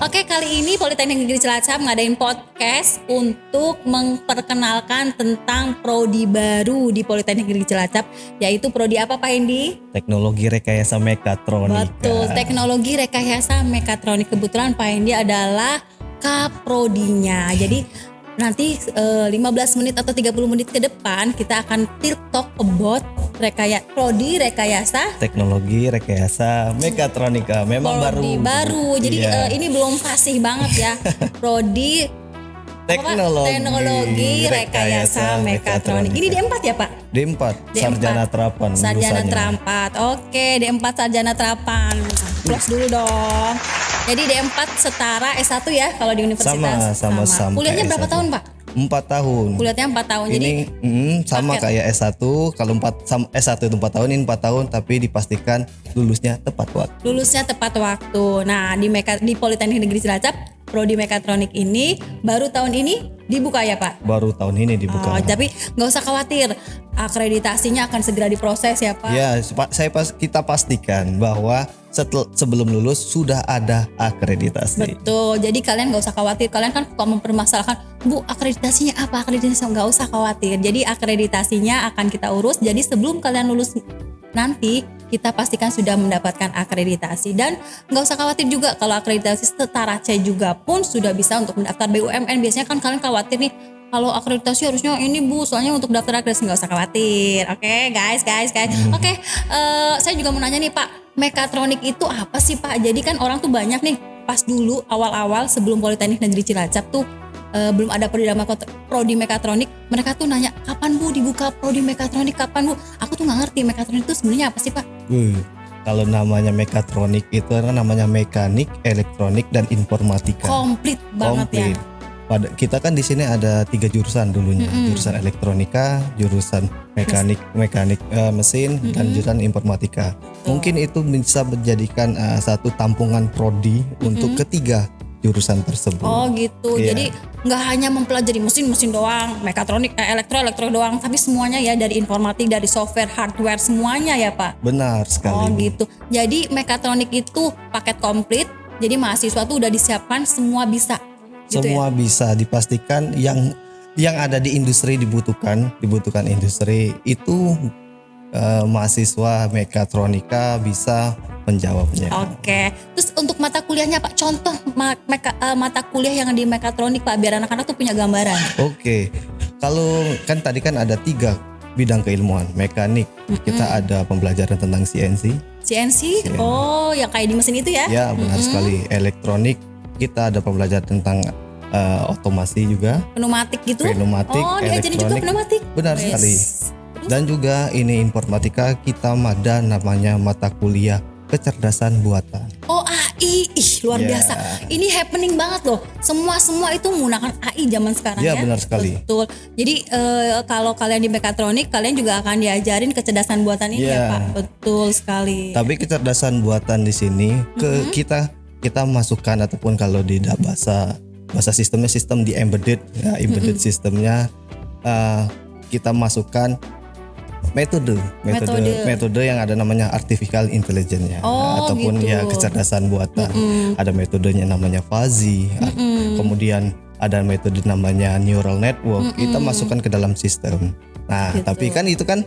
Oke, kali ini Politeknik Negeri Cilacap ngadain podcast untuk memperkenalkan tentang prodi baru di Politeknik Negeri Cilacap, yaitu prodi apa Pak Hendi? Teknologi Rekayasa Mekatronika. Betul, Teknologi Rekayasa Mekatronik. Kebetulan Pak Hendi adalah kaprodinya. Jadi nanti 15 menit atau 30 menit ke depan kita akan talk about prodi rekayasa Teknologi Rekayasa Mekatronika. Memang prodi baru. Jadi Iya. ini belum fasih banget ya. Prodi Teknologi Rekayasa Mekatronik. Ini D4 ya Pak? D4, D4. Sarjana Terapan. Sarjana lulusannya. Terapan. Oke, D4 Sarjana Terapan. Plus dulu dong. Jadi D4 setara S1 ya kalau di universitas. Sama. Kuliahnya kayak berapa S1. tahun Pak? 4 tahun. Kuliahnya 4 tahun. Jadi Ini sama paket. kayak S1. Kalau S1 itu 4 tahun, ini 4 tahun, tapi dipastikan lulusnya tepat waktu. lulusnya tepat waktu. Nah, di Politeknik Negeri Cilacap, prodi mekatronik ini baru tahun ini dibuka ya Pak? Baru tahun ini dibuka. Oh, tapi nggak usah khawatir, akreditasinya akan segera diproses ya Pak. Ya, kita pastikan bahwa sebelum lulus sudah ada akreditasi. Betul, jadi kalian nggak usah khawatir. Kalian kan kok mempermasalahkan, Bu, akreditasinya apa? Akreditasinya nggak usah khawatir. Jadi akreditasinya akan kita urus. Jadi sebelum kalian lulus nanti, kita pastikan sudah mendapatkan akreditasi. Dan nggak usah khawatir juga kalau akreditasi setara C juga pun sudah bisa untuk mendaftar BUMN. Biasanya kan kalian khawatir nih, kalau akreditasi harusnya ini Bu, soalnya untuk daftar akreditasi nggak usah khawatir. Oke, guys. Oke, saya juga mau nanya nih Pak, mekatronik itu apa sih Pak? Jadi kan orang tuh banyak nih, pas dulu awal-awal sebelum Politeknik Negeri Cilacap tuh belum ada prodi mekatronik, mereka tuh nanya, kapan Bu dibuka prodi mekatronik, kapan Bu? Aku tuh nggak ngerti mekatronik itu sebenarnya apa sih Pak? Kalau namanya mekatronik itu kan namanya mekanik, elektronik, dan informatika. Komplit banget ya. Kita kan di sini ada 3 jurusan dulunya, jurusan elektronika, jurusan mekanik mesin, dan jurusan informatika. Mungkin itu bisa menjadikan satu tampungan prodi untuk ketiga jurusan tersebut. Oh gitu, Iya. jadi nggak hanya mempelajari mesin doang, mekatronik, elektro doang, tapi semuanya ya, dari informatik, dari software, hardware, semuanya ya Pak? Benar sekali. Oh Bu. gitu, jadi mekatronik itu paket komplit, jadi mahasiswa tuh udah disiapkan semua bisa. Gitu Semua bisa dipastikan yang ada di industri dibutuhkan industri itu, mahasiswa mekatronika bisa menjawabnya. Oke, terus untuk mata kuliahnya Pak, contoh mata kuliah yang di mekatronik Pak, biar anak-anak tuh punya gambaran. Oke, kalau kan tadi kan ada 3 bidang keilmuan, mekanik, kita ada pembelajaran tentang CNC. CNC, oh yang kayak di mesin itu ya? Ya, benar sekali. Elektronik, kita ada pembelajaran tentang otomasi juga, Pneumatik gitu? pneumatik, Oh diajarin juga elektronik. pneumatik? Benar Wes. sekali. Terus? Dan juga ini informatika, kita ada namanya mata kuliah kecerdasan buatan. Oh AI, ih luar Ya. biasa. Ini happening banget loh. Semua itu menggunakan AI zaman sekarang ya. Ya, benar sekali. Betul. Jadi kalau kalian di mekatronik, kalian juga akan diajarin kecerdasan buatan ini ya Ya. Pak. Betul sekali. Tapi kecerdasan buatan di sini kita masukkan, ataupun kalau di bahasa sistemnya, sistem di embedded ya, embedded sistemnya, kita masukkan metode yang ada namanya artificial intelligence ya, Oh, ataupun gitu. ya kecerdasan buatan. Ada metodenya namanya fuzzy, kemudian ada metode namanya neural network. Kita masukkan ke dalam sistem. Nah, Gitu. tapi kan itu kan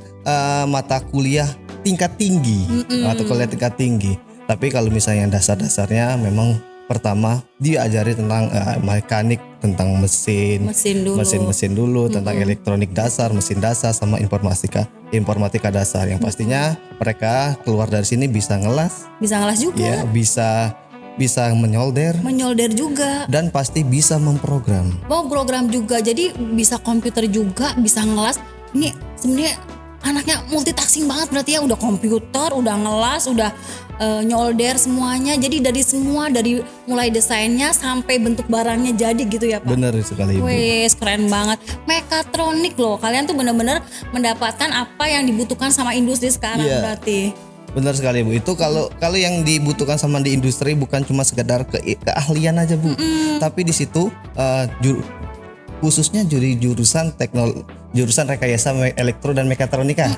mata kuliah tingkat tinggi, atau kuliah tingkat tinggi. Tapi kalau misalnya dasar-dasarnya memang pertama diajari tentang mekanik, tentang mesin dulu. mesin dulu, tentang elektronik dasar, mesin dasar, sama informatika dasar. Yang pastinya mereka keluar dari sini bisa ngelas, Bisa ngelas juga. ya, bisa menyolder, Menyolder juga. dan pasti bisa memprogram. Mau program juga. Jadi bisa komputer juga, bisa ngelas. Ini sebenarnya anaknya multitasking banget berarti ya, udah komputer, udah ngelas, udah nyolder semuanya. Jadi dari mulai desainnya sampai bentuk barangnya jadi gitu ya Pak. Bener sekali, Ibu. Wes, keren banget. Mekatronik loh. Kalian tuh benar-benar mendapatkan apa yang dibutuhkan sama industri sekarang Iya. berarti. Benar sekali, Bu. Itu kalau yang dibutuhkan sama di industri bukan cuma sekedar keahlian aja, Bu. Tapi di situ khususnya jurusan rekayasa elektro dan mekatronika.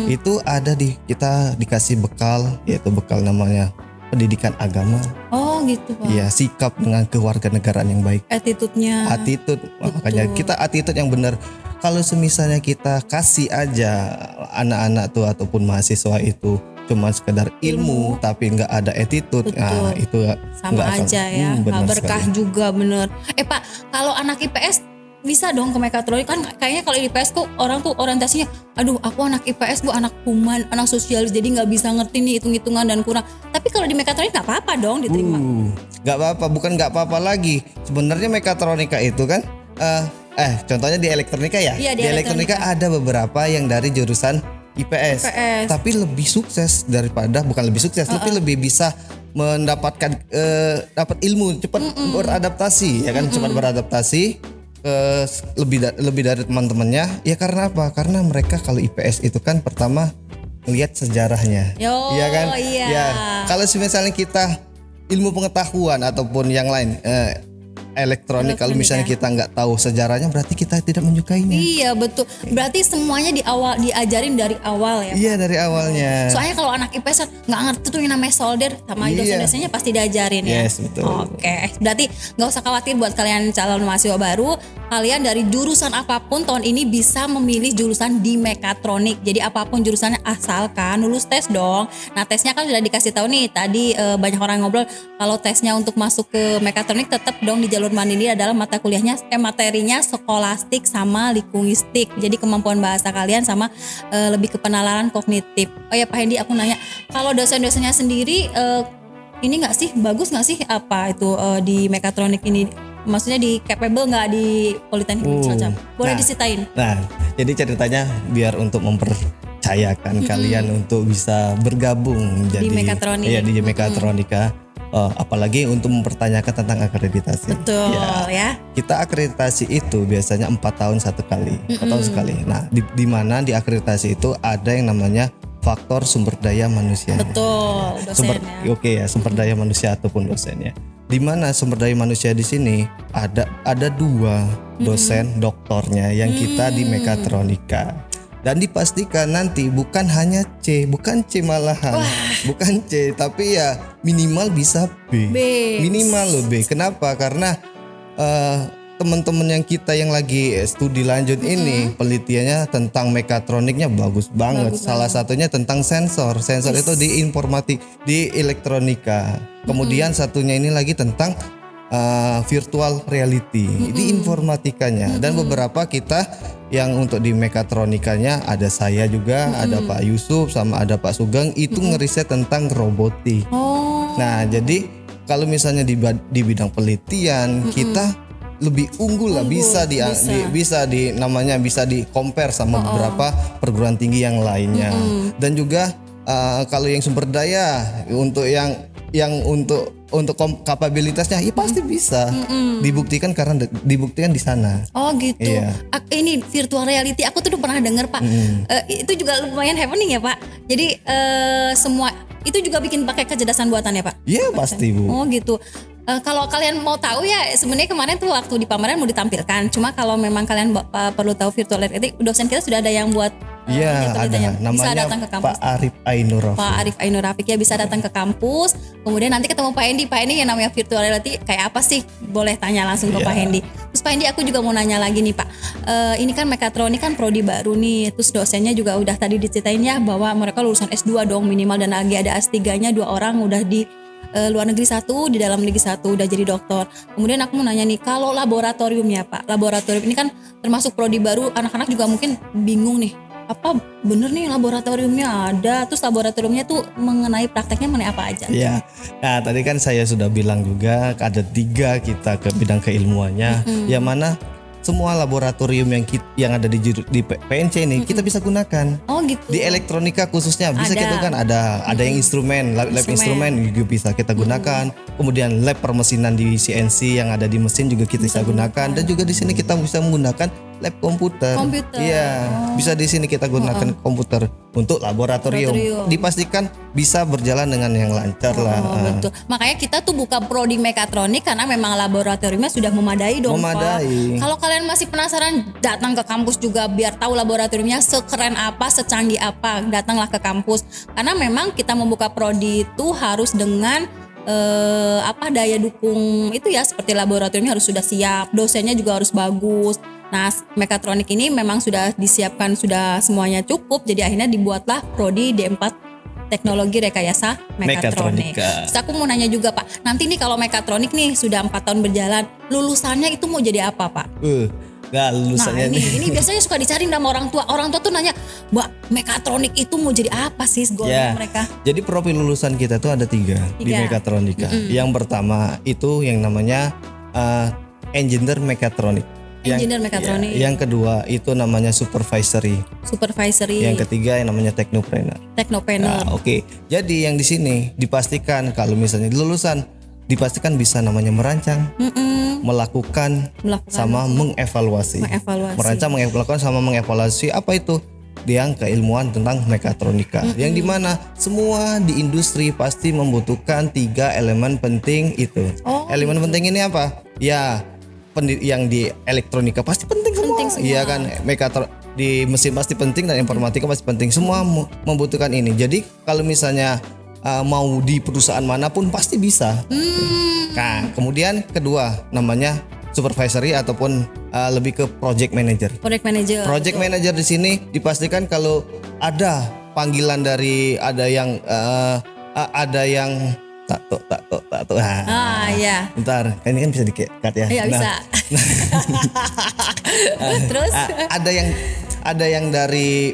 Itu ada kita dikasih bekal, yaitu bekal namanya pendidikan agama, Oh gitu Pak. ya sikap dengan kewarganegaraan yang baik, Attitude-nya. attitude. Makanya kita attitude yang benar. Kalau semisalnya kita kasih aja anak-anak tuh ataupun mahasiswa itu cuma sekedar ilmu tapi nggak ada attitude, Betul. itu Sama nggak akan- aja ya, benar nggak berkah sekali. juga bener. Pak, kalau anak IPS bisa dong ke mekatronik kan? Kayaknya kalau IPS kok orang tuh orientasinya, aduh aku anak IPS, gue anak human, anak sosialis, jadi nggak bisa ngerti nih hitung-hitungan dan kurang. Tapi kalau di mekatronik nggak apa-apa dong diterima. Nggak apa-apa, bukan nggak apa-apa lagi. Sebenarnya mekatronika itu kan, contohnya di elektronika ya. Iya, di elektronika ada beberapa yang dari jurusan IPS, tapi lebih sukses daripada, bukan lebih sukses, tapi lebih bisa mendapatkan dapat ilmu, cepat beradaptasi, ya kan, cepat beradaptasi. Lebih dari teman-temannya, ya karena apa? Karena mereka kalau IPS itu kan pertama melihat sejarahnya, Yo, iya kan? iya. Ya, kalau misalnya kita ilmu pengetahuan ataupun yang lain, elektronik, kalau misalnya kita nggak tahu sejarahnya, berarti kita tidak menyukainya. Iya betul. Berarti semuanya diajarin dari awal ya. Iya, dari awalnya. Soalnya kalau anak IPS nggak ngerti tuh yang namanya solder, sama Iya. dosen-dosennya pasti diajarin ya. Yes, betul. Oke, berarti nggak usah khawatir buat kalian calon mahasiswa baru. Kalian dari jurusan apapun tahun ini bisa memilih jurusan di mekatronik. Jadi apapun jurusannya asalkan lulus tes dong. Nah tesnya kan sudah dikasih tahu nih. Tadi banyak orang ngobrol kalau tesnya untuk masuk ke mekatronik tetap dong di jalur mandiri adalah mata kuliahnya materinya skolastik sama linguistik. Jadi kemampuan bahasa kalian sama lebih ke penalaran kognitif. Oh ya Pak Hendi, aku nanya kalau dosen-dosennya sendiri ini nggak sih bagus nggak sih apa itu di mekatronik ini? Maksudnya di capable nggak di politeknik semacam? Boleh diceritain? Nah, jadi ceritanya biar untuk mempercayakan kalian untuk bisa bergabung jadi mekatronik. Iya, di mekatronika. Apalagi untuk mempertanyakan tentang akreditasi. Betul ya. Kita akreditasi itu biasanya 4 tahun satu kali, 4 tahun sekali. Nah, di mana di akreditasi itu ada yang namanya faktor sumber daya manusia. Betul, dosennya. Sumber daya manusia ataupun dosennya. Di mana sumber daya manusia di sini ada 2 dosen doktornya yang kita di mekatronika. Dan dipastikan nanti bukan hanya C, bukan C malahan. Bukan C, tapi ya minimal bisa B. Minimal loh B. Kenapa? Karena teman-teman yang kita yang lagi studi lanjut ini penelitiannya tentang mekatroniknya bagus banget. Salah satunya tentang sensor. Sensor itu di informatik, di elektronika. Kemudian satunya ini lagi tentang virtual reality di informatikanya. Dan beberapa kita yang untuk di mekatronikanya ada saya juga, ada Pak Yusuf sama ada Pak Sugeng itu ngeriset tentang robotik. Nah, jadi kalau misalnya di bidang penelitian kita lebih unggul lah, bisa namanya bisa di compare sama beberapa perguruan tinggi yang lainnya. Dan juga kalau yang sumber daya untuk untuk kapabilitasnya ya pasti bisa dibuktikan karena dibuktikan di sana. Oh gitu. Iya. Ini virtual reality aku tuh udah pernah denger Pak. Itu juga lumayan happening ya Pak. Jadi semua itu juga bikin pakai kecerdasan buatan ya Pak? Iya pasti Bu. Oh gitu. Kalau kalian mau tahu ya sebenarnya kemarin tuh waktu di pameran mau ditampilkan. Cuma kalau memang kalian perlu tahu virtual reality, dosen kita sudah ada yang buat Iya ada, bisa namanya datang ke kampus. Pak Arif Ainur Rafiq. Pak Arif Ainur Rafiq ya bisa datang ke kampus. Kemudian nanti ketemu Pak Hendi. Pak Hendi yang namanya virtual reality kayak apa sih? Boleh tanya langsung ke Pak Hendi. Terus Pak Hendi aku juga mau nanya lagi nih Pak. Ini kan mekatronik kan prodi baru nih. Terus dosennya juga udah tadi diceritain ya bahwa mereka lulusan S2 dong minimal dan lagi ada S3-nya 2 orang udah di luar negeri 1, di dalam negeri 1 udah jadi doktor. Kemudian aku mau nanya nih, kalau laboratoriumnya Pak, laboratorium ini kan termasuk prodi baru, anak-anak juga mungkin bingung nih, apa bener nih laboratoriumnya ada, terus laboratoriumnya tuh mengenai prakteknya mengenai apa aja? Iya, nah tadi kan saya sudah bilang juga ada 3 kita ke bidang keilmuannya, yang mana semua laboratorium yang ada di PNC ini kita bisa gunakan. Oh gitu. Di elektronika khususnya bisa kita kan ada yang instrumen, lab instrumen juga bisa kita gunakan. Kemudian lab permesinan di CNC yang ada di mesin juga kita bisa gunakan. Dan juga di sini kita bisa menggunakan lab komputer. Iya, bisa di sini kita gunakan komputer untuk laboratorium. Dipastikan bisa berjalan dengan yang lancar lah. Betul. Makanya kita tuh buka prodi mekatronik karena memang laboratoriumnya sudah memadai dong. Memadai. Kalau kalian masih penasaran, datang ke kampus juga biar tahu laboratoriumnya sekeren apa, secanggih apa. Datanglah ke kampus. Karena memang kita membuka prodi itu harus dengan daya dukung itu ya, seperti laboratoriumnya harus sudah siap, dosennya juga harus bagus. Nah, mekatronik ini memang sudah disiapkan, sudah semuanya cukup. Jadi akhirnya dibuatlah prodi D4 Teknologi Rekayasa Mekatronik. Terus aku mau nanya juga Pak, nanti nih kalau mekatronik nih sudah 4 tahun berjalan, lulusannya itu mau jadi apa Pak? Lulusannya ini biasanya suka dicari sama orang tua. Orang tua tuh nanya, Mbak, mekatronik itu mau jadi apa sih goalnya mereka? Jadi profil lulusan kita tuh ada 3 di mekatronika. Yang pertama itu yang namanya engineer mekatronik. Engineer mekatronik. Yang kedua itu namanya supervisory. Yang ketiga yang namanya teknopreneur. Nah, Oke. Jadi yang di sini dipastikan kalau misalnya lulusan dipastikan bisa namanya merancang, melakukan sama mengevaluasi. Merancang, mengevaluasi sama mengevaluasi apa itu? Yang keilmuan tentang mekatronika. Yang dimana semua di industri pasti membutuhkan 3 elemen penting itu. Elemen penting ini apa? Ya, yang di elektronika pasti penting semua. Iya kan, di mesin pasti penting dan informatika pasti penting. Semua membutuhkan ini. Jadi kalau misalnya mau di perusahaan manapun pasti bisa. Nah, kemudian kedua namanya supervisory ataupun lebih ke project manager. Project manager di sini dipastikan kalau ada panggilan dari ada yang tato. Iya. Bentar, ini kan bisa di-cut ya. Iya, bisa. Terus ada yang dari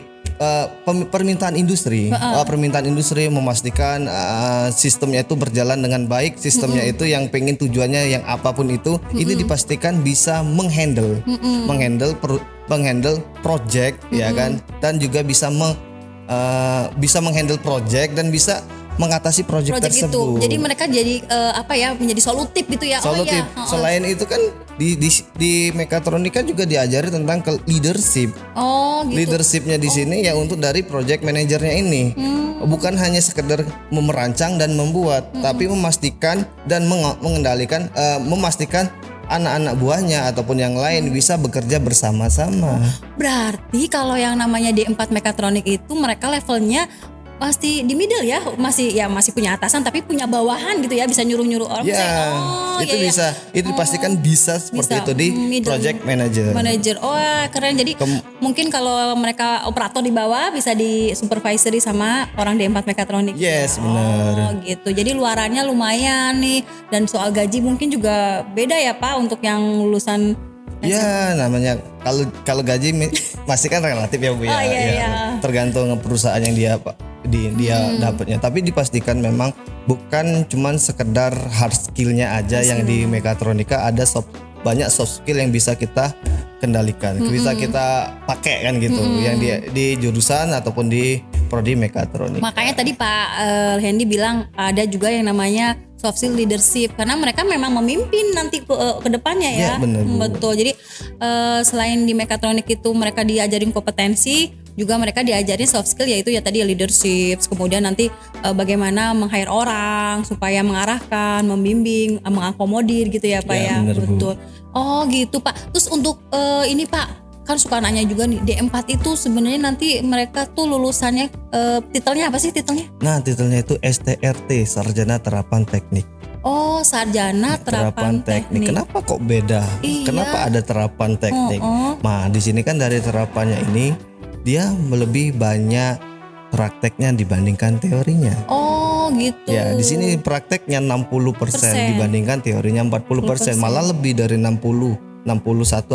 permintaan industri. Permintaan industri memastikan sistemnya itu berjalan dengan baik. Sistemnya itu yang pengen tujuannya yang apapun itu, ini dipastikan bisa menghandle project, ya kan, dan juga bisa menghandle project dan bisa mengatasi project tersebut. Itu. Jadi mereka jadi menjadi solutif gitu ya. Solutif. Selain itu kan di mekatronika juga diajari tentang leadership. Gitu. Leadershipnya di sini ya untuk dari project manajernya ini. Bukan hanya sekedar merancang dan membuat, tapi memastikan dan mengendalikan, memastikan anak-anak buahnya ataupun yang lain bisa bekerja bersama-sama. Berarti kalau yang namanya D4 mekatronik itu mereka levelnya pasti di middle ya, masih punya atasan tapi punya bawahan gitu ya, bisa nyuruh-nyuruh orang. Bisa. Itu dipastikan bisa seperti itu di middle, project manager. Keren. Jadi mungkin kalau mereka operator di bawah bisa di supervisory sama orang D4 mekatronik. Yes, benar. Gitu. Jadi luarannya lumayan nih, dan soal gaji mungkin juga beda ya Pak untuk yang lulusan. Ya, namanya kalau gaji masih kan relatif ya Bu ya. Tergantung perusahaan yang dia dapatnya. Tapi dipastikan memang bukan cuman sekedar hard skillnya aja yang di mekatronika, ada banyak soft skill yang bisa kita kendalikan, bisa kita pakai kan gitu, yang di jurusan ataupun di prodi mekatronika. Makanya tadi Pak Hendy bilang ada juga yang namanya soft skill leadership, karena mereka memang memimpin nanti ke depannya ya. Bener, betul. Jadi selain di mekatronik itu mereka diajarin kompetensi, juga mereka diajarin soft skill, yaitu ya tadi leadership, kemudian nanti bagaimana meng-hire orang supaya mengarahkan, membimbing, mengakomodir gitu ya Pak ya. Bener, betul. Gitu Pak. Terus untuk ini Pak, kan suka nanya juga nih, D4 itu sebenarnya nanti mereka tuh lulusannya titelnya apa sih titelnya? Nah, titelnya itu STRT, Sarjana Terapan Teknik. Sarjana Terapan Teknik. Kenapa kok beda? Iya. Kenapa ada terapan teknik? Nah, di sini kan dari terapannya ini dia lebih banyak prakteknya dibandingkan teorinya. Gitu. Ya, di sini prakteknya 60% dibandingkan teorinya 40%, malah lebih dari 61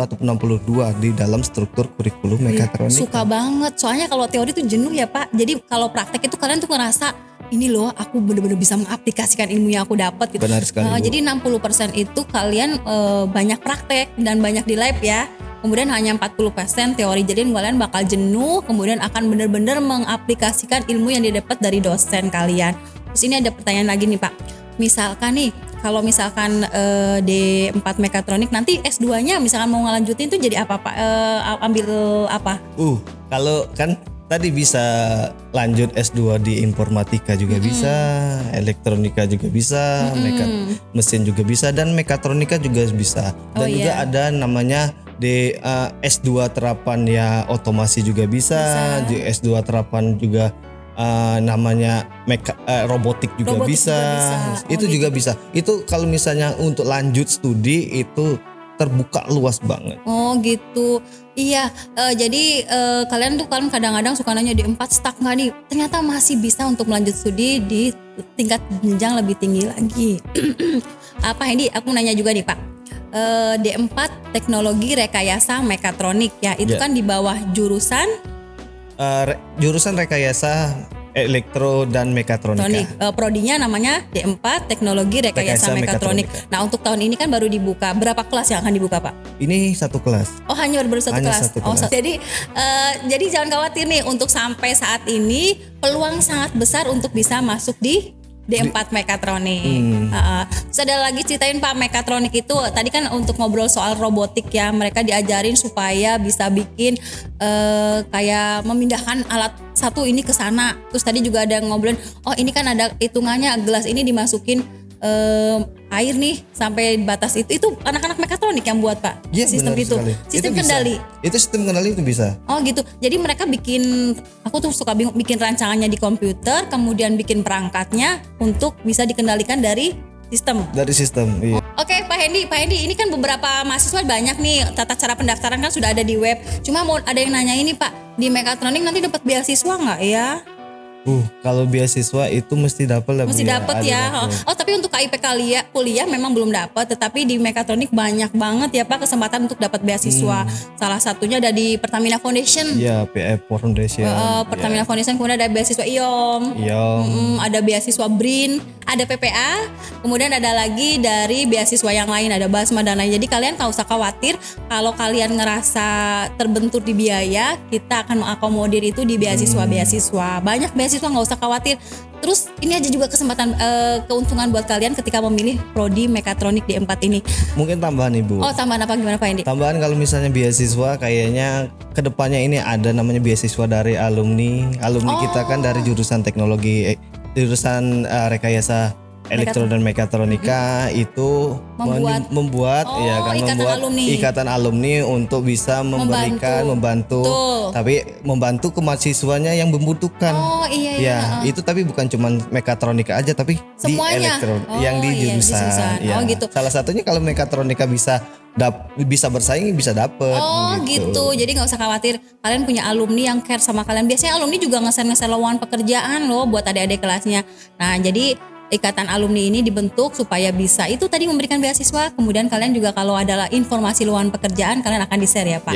atau 62 di dalam struktur kurikulum mekatronika. Suka banget. Soalnya kalau teori itu jenuh ya Pak. Jadi kalau praktek itu kalian tuh ngerasa ini loh aku benar-benar bisa mengaplikasikan ilmu yang aku dapat gitu. Benar sekali. Jadi 60% itu kalian banyak praktek dan banyak di lab ya. Kemudian hanya 40% teori. Jadi kalian bakal jenuh, kemudian akan benar-benar mengaplikasikan ilmu yang didapat dari dosen kalian. Terus ini ada pertanyaan lagi nih Pak. Misalkan nih kalau misalkan D4 mekatronik nanti S2-nya misalkan mau ngelanjutin tuh jadi apa Pak? Ambil apa? Kalau kan tadi bisa lanjut S2 di informatika juga bisa, elektronika juga bisa, mesin juga bisa, dan mekatronika juga bisa. Dan juga ada namanya S2 terapan ya otomasi juga bisa. S2 terapan juga namanya robotik juga bisa. Itu juga bisa. Itu kalau misalnya untuk lanjut studi itu terbuka luas banget. Oh gitu. Iya, jadi kalian tuh kan kadang-kadang suka nanya D4 stuck nggak nih? Ternyata masih bisa untuk melanjut studi di tingkat jenjang lebih tinggi lagi. Apa Hendy? Aku nanya juga nih Pak. D4 teknologi rekayasa mekatronik ya, itu kan di bawah jurusan jurusan rekayasa elektro dan mekatronika. Prodinya namanya D4 teknologi rekayasa mekatronik. Nah untuk tahun ini kan baru dibuka. Berapa kelas yang akan dibuka Pak? Ini satu kelas. Oh hanya baru satu kelas. Jadi jangan khawatir nih, untuk sampai saat ini peluang sangat besar untuk bisa masuk di D4 mekatronik. Terus ada lagi ceritain Pak, mekatronik itu tadi kan untuk ngobrol soal robotik ya, mereka diajarin supaya bisa bikin kayak memindahkan alat satu ini ke sana. Terus tadi juga ada ngobrolin, oh ini kan ada hitungannya, gelas ini dimasukin air nih sampai batas itu anak-anak mekatronik yang buat Pak. Ya, sistem itu sekali. Sistem itu kendali bisa. Itu sistem kendali itu bisa. Oh gitu, jadi mereka bikin, aku tuh suka bingung, bikin rancangannya di komputer, kemudian bikin perangkatnya untuk bisa dikendalikan dari sistem. Iya. Oke Pak Hendy, ini kan beberapa mahasiswa banyak nih, tata cara pendaftaran kan sudah ada di web. Cuma mau ada yang nanya ini Pak, di mekatronik nanti dapat beasiswa nggak ya? Kalau beasiswa itu mesti dapat lah. Mesti dapat ya. Oh tapi untuk KIP kuliah memang belum dapat, tetapi di mekatronik banyak banget ya Pak kesempatan untuk dapat beasiswa. Salah satunya ada di Pertamina Foundation. Iya, PF Foundation. Pertamina Foundation, kemudian ada beasiswa IOM. Ada beasiswa BRIN, ada PPA, kemudian ada lagi dari beasiswa yang lain, ada Basma dan lain. Jadi kalian gak usah khawatir kalau kalian ngerasa terbentur di biaya, kita akan mengakomodir itu di beasiswa-beasiswa. Banyak beasiswa, nggak usah khawatir. Terus ini aja juga kesempatan keuntungan buat kalian ketika memilih prodi mekatronik D4 ini. Mungkin tambahan Ibu. Oh tambahan apa, gimana Pak Hendy? Tambahan kalau misalnya beasiswa, kayaknya kedepannya ini ada namanya beasiswa dari alumni kita kan dari jurusan teknologi jurusan rekayasa elektro dan mekatronika itu membuat ikatan alumni untuk bisa membantu tapi membantu ke mahasiswanya yang membutuhkan. Itu tapi bukan cuma mekatronika aja, tapi semuanya. Di elektro yang di jurusan. Gitu. Salah satunya kalau mekatronika bisa bersaing, bisa dapet. Gitu. Jadi nggak usah khawatir, kalian punya alumni yang care sama kalian. Biasanya alumni juga nge-share lowongan pekerjaan loh buat adik-adik kelasnya. Nah jadi ikatan alumni ini dibentuk supaya bisa itu tadi memberikan beasiswa. Kemudian kalian juga kalau ada informasi lowongan pekerjaan, kalian akan di-share ya Pak.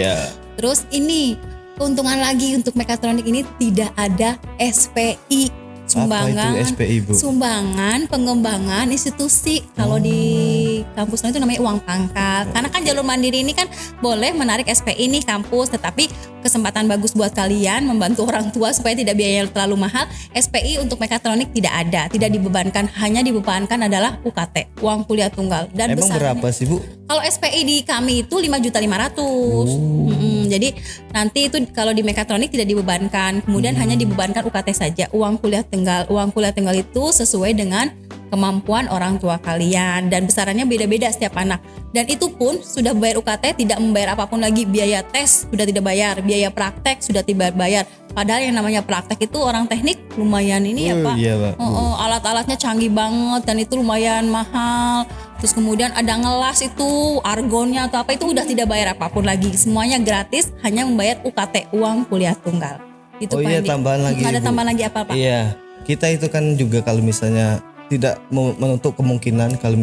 Terus ini keuntungan lagi untuk mekatronik ini, tidak ada SPI. Sumbangan, apa itu SPI, Bu? Sumbangan pengembangan institusi. Kalau di kampus itu namanya uang pangkal. Karena kan jalur mandiri ini kan boleh menarik SPI nih kampus, tetapi kesempatan bagus buat kalian membantu orang tua supaya tidak biaya terlalu mahal. SPI untuk mekatronik tidak ada, tidak dibebankan, hanya dibebankan adalah UKT, uang kuliah tunggal. Dan emang besarnya, berapa sih Bu? Kalau SPI di kami itu 5.500.000. Jadi nanti itu kalau di mekatronik tidak dibebankan, kemudian hanya dibebankan UKT saja, uang kuliah tunggal. Uang kuliah tunggal itu sesuai dengan kemampuan orang tua kalian dan besarannya beda-beda setiap anak. Dan itu pun sudah bayar UKT, tidak membayar apapun lagi. Biaya tes sudah tidak bayar, biaya praktek sudah tidak bayar. Padahal yang namanya praktek itu orang teknik lumayan ini ya Pak. Alat-alatnya canggih banget dan itu lumayan mahal. Terus kemudian ada ngelas itu, argonnya atau apa itu udah tidak bayar apapun lagi. Semuanya gratis, hanya membayar UKT, uang kuliah tunggal. Itu Pak tambahan lagi. Ada tambahan lagi apa Pak? Iya, kita itu kan juga kalau misalnya tidak menutup kemungkinan kalau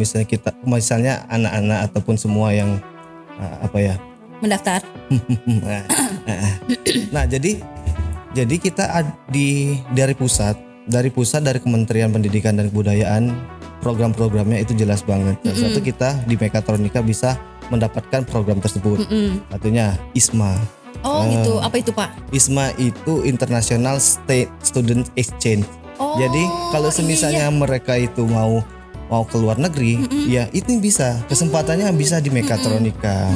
misalnya anak-anak ataupun semua yang mendaftar. Nah, jadi kita dari pusat dari Kementerian Pendidikan dan Kebudayaan, program-programnya itu jelas banget. Salah satu kita di mekatronika bisa mendapatkan program tersebut. Satunya ISMA. Gitu. Apa itu Pak? ISMA itu International Student Exchange. Jadi kalau misalnya mereka itu mau mau ke luar negeri, ya itu bisa kesempatannya bisa di mekatronika.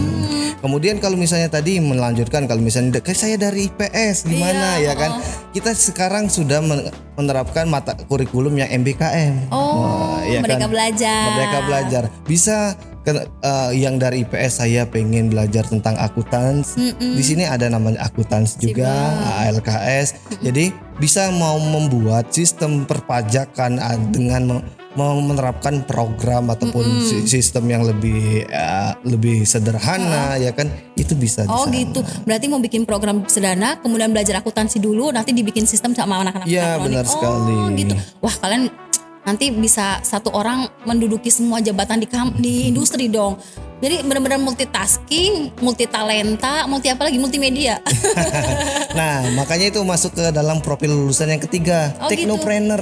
Kemudian kalau misalnya tadi melanjutkan, kalau misalnya saya dari IPS gimana Iya, ya kan, kita sekarang sudah menerapkan mata kurikulum yang MBKM. Ya Merdeka kan? Belajar. Merdeka Belajar bisa yang dari IPS saya pengen belajar tentang akuntansi. Di sini ada namanya akuntansi juga, ALKS. Jadi bisa mau membuat sistem perpajakan dengan mau menerapkan program ataupun sistem yang lebih sederhana ya kan, itu bisa di sana. Gitu. Berarti mau bikin program sederhana, kemudian belajar akuntansi dulu, nanti dibikin sistem sama anak-anak Iya, mekatronik. benar sekali. Gitu. Wah, kalian nanti bisa satu orang menduduki semua jabatan di industri dong. Jadi benar-benar multitasking, multi talenta, multimedia. Nah, makanya itu masuk ke dalam profil lulusan yang ketiga, teknopreneur.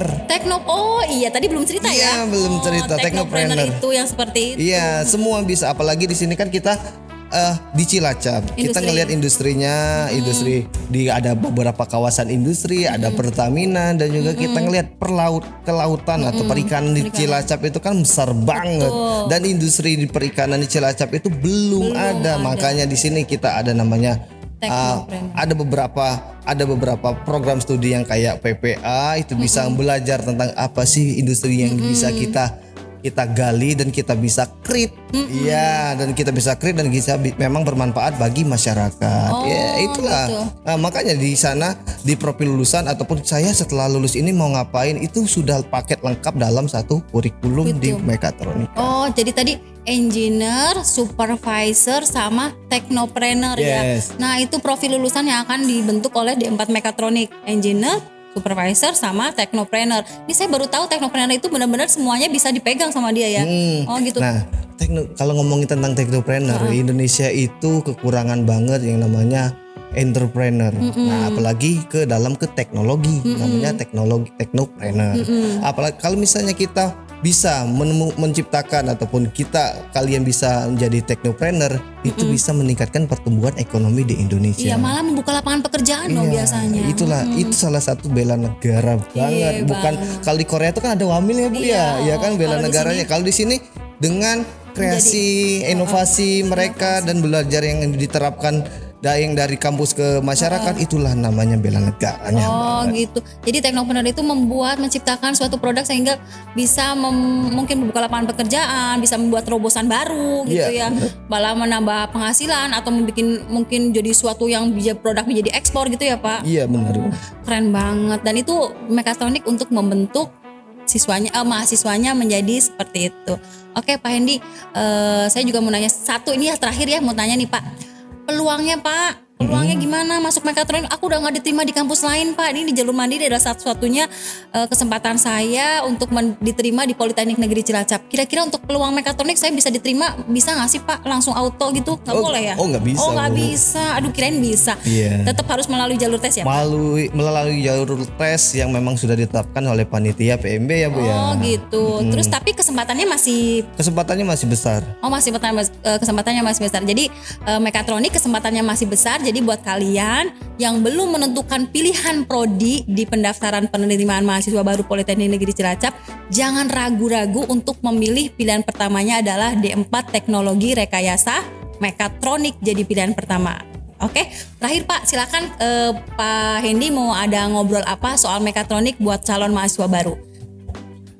Oh iya, tadi belum cerita ya? Iya, belum cerita. Teknopreneur Teknopreneur itu yang seperti itu. Iya, semua bisa. Apalagi di sini kan kita di Cilacap. Kita ngelihat industrinya, industri ada beberapa kawasan industri, ada Pertamina, dan juga kita ngelihat kelautan atau perikanan di Cilacap itu kan besar banget. Dan industri di perikanan di Cilacap itu belum ada. Makanya di sini kita ada namanya ada beberapa program studi yang kayak PPA itu bisa belajar tentang apa sih industri yang bisa kita gali dan kita bisa create. Iya, dan kita bisa create dan bisa memang bermanfaat bagi masyarakat. Ya, itulah. Gitu. Nah, makanya di sana di profil lulusan ataupun saya setelah lulus ini mau ngapain itu sudah paket lengkap dalam satu kurikulum di mekatronika. Jadi tadi engineer, supervisor, sama teknopreneur ya. Nah, itu profil lulusan yang akan dibentuk oleh D4 Mekatronik. Engineer, supervisor, sama teknopreneur. Ini saya baru tahu teknopreneur itu benar-benar semuanya bisa dipegang sama dia ya. Gitu. Nah, kalau ngomongin tentang teknopreneur, Indonesia itu kekurangan banget yang namanya entrepreneur. Nah, apalagi ke teknologi, namanya teknopreneur. Apalagi kalau misalnya kita bisa menciptakan ataupun kalian bisa menjadi teknopreneur, itu bisa meningkatkan pertumbuhan ekonomi di Indonesia. Iya, malah membuka lapangan pekerjaan dong biasanya. Itu salah satu bela negara banget. Bukan kalau di Korea itu kan ada Wamil ya Bu ya kan bela negaranya. Kalau di sini dengan kreasi, inovasi mereka dan belajar yang diterapkan dari kampus ke masyarakat, itulah namanya bela negaranya. Gitu. Jadi teknopreneur itu menciptakan suatu produk sehingga bisa mungkin membuka lapangan pekerjaan, bisa membuat terobosan baru gitu ya. Malah menambah penghasilan atau mungkin jadi suatu yang produk menjadi ekspor gitu ya Pak. Iya, benar. Keren banget. Dan itu mekatronik untuk membentuk mahasiswanya menjadi seperti itu. Oke Pak Hendy, saya juga mau nanya satu, ini ya terakhir ya, mau tanya nih Pak. Peluangnya gimana masuk mekatronik? Aku udah gak diterima di kampus lain Pak. Ini di Jalur Mandiri adalah satu-satunya kesempatan saya untuk diterima di Politeknik Negeri Cilacap. Kira-kira untuk peluang mekatronik saya bisa diterima, bisa gak sih Pak? Langsung auto gitu? Gak boleh ya? Gak bisa. Gak bisa. Aduh, kirain bisa. Tetap harus melalui jalur tes ya Pak? Melalui jalur tes yang memang sudah ditetapkan oleh panitia PMB ya Bu ya. Gitu. Terus tapi kesempatannya masih besar. Kesempatannya masih besar. Jadi mekatronik kesempatannya masih besar. Jadi buat kalian yang belum menentukan pilihan prodi di pendaftaran penerimaan mahasiswa baru Politeknik Negeri Cilacap, jangan ragu-ragu untuk memilih pilihan pertamanya adalah D4 Teknologi Rekayasa Mekatronik jadi pilihan pertama. Oke, terakhir Pak, silakan Pak Hendy mau ada ngobrol apa soal mekatronik buat calon mahasiswa baru?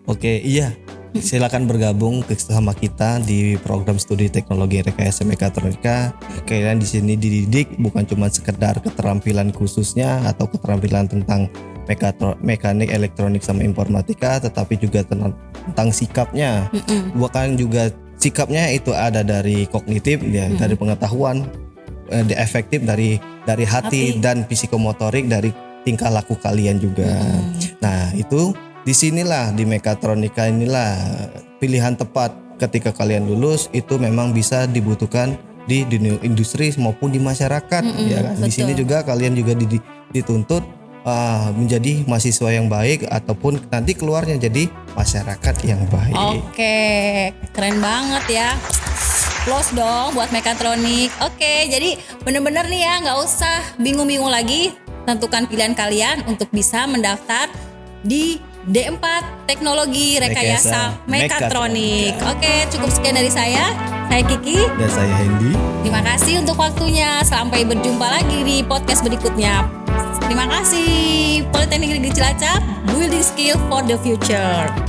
Oke, iya. Silakan bergabung sama kita di program studi teknologi rekayasa mekatronika. Kalian di sini dididik bukan cuma sekedar keterampilan khususnya atau keterampilan tentang mekanik, elektronik sama informatika, tetapi juga tentang sikapnya. Bukan juga sikapnya itu ada dari kognitif ya, dari pengetahuan, efektif dari hati dan psikomotorik dari tingkah laku kalian juga. Nah, itu disinilah di mekatronika inilah pilihan tepat ketika kalian lulus itu memang bisa dibutuhkan di dunia industri maupun di masyarakat ya kan. Di sini juga kalian juga dituntut menjadi mahasiswa yang baik ataupun nanti keluarnya jadi masyarakat yang baik. Oke, keren banget ya. Close dong buat mekatronik. Oke, jadi bener-bener nih ya, nggak usah bingung-bingung lagi, tentukan pilihan kalian untuk bisa mendaftar di D4 Teknologi Rekayasa Rekayasa Mekatronik. Mekatronika. Oke, cukup sekian dari saya. Saya Kiki. Dan saya Hendy. Terima kasih untuk waktunya. Sampai berjumpa lagi di podcast berikutnya. Terima kasih. Politeknik Negeri Cilacap, building skill for the future.